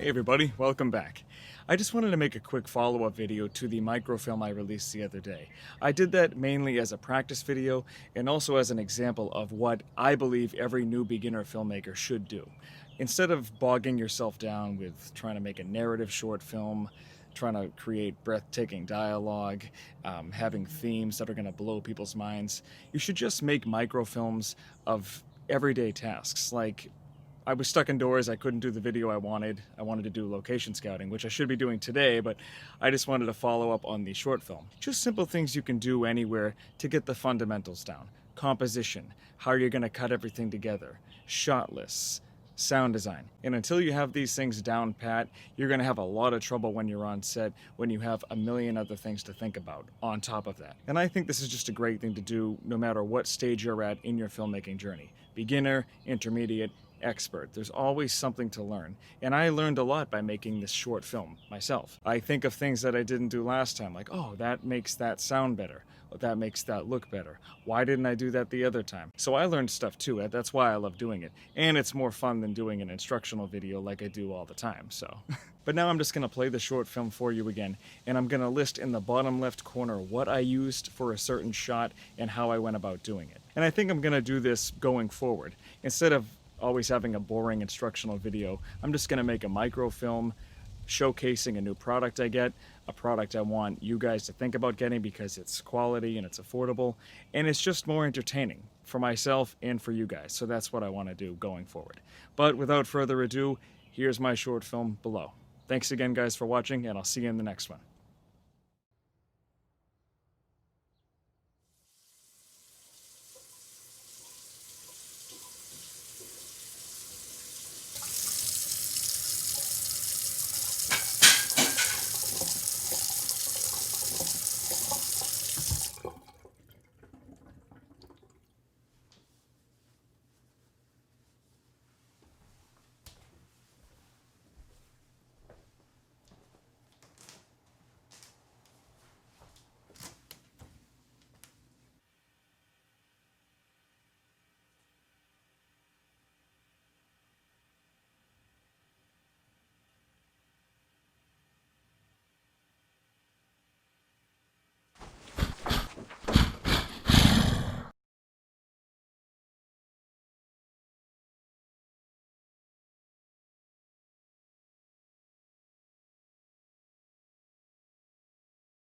Hey everybody, welcome back. I just wanted to make a quick follow-up video to the microfilm I released the other day. I did that mainly as a practice video and also as an example of what I believe every new beginner filmmaker should do. Instead of bogging yourself down with trying to make a narrative short film, trying to create breathtaking dialogue, having themes that are going to blow people's minds, you should just make microfilms of everyday tasks. Like, I was stuck indoors, I couldn't do the video I wanted. I wanted to do location scouting, which I should be doing today, but I just wanted to follow up on the short film. Just simple things you can do anywhere to get the fundamentals down. Composition, how you're gonna cut everything together, shot lists, sound design. And until you have these things down pat, you're gonna have a lot of trouble when you're on set, when you have a million other things to think about on top of that. And I think this is just a great thing to do no matter what stage you're at in your filmmaking journey. Beginner, intermediate, expert. There's always something to learn. And I learned a lot by making this short film myself. I think of things that I didn't do last time, like, oh, that makes that sound better. Or that makes that look better. Why didn't I do that the other time? So I learned stuff too. That's why I love doing it. And it's more fun than doing an instructional video like I do all the time, so. But now I'm just gonna play the short film for you again, and I'm gonna list in the bottom left corner what I used for a certain shot and how I went about doing it. And I think I'm gonna do this going forward. Instead of always having a boring instructional video, I'm just going to make a microfilm showcasing a new product I get, a product I want you guys to think about getting because it's quality and it's affordable, and it's just more entertaining for myself and for you guys. So that's what I want to do going forward. But without further ado, here's my short film below. Thanks again, guys, for watching, and I'll see you in the next one.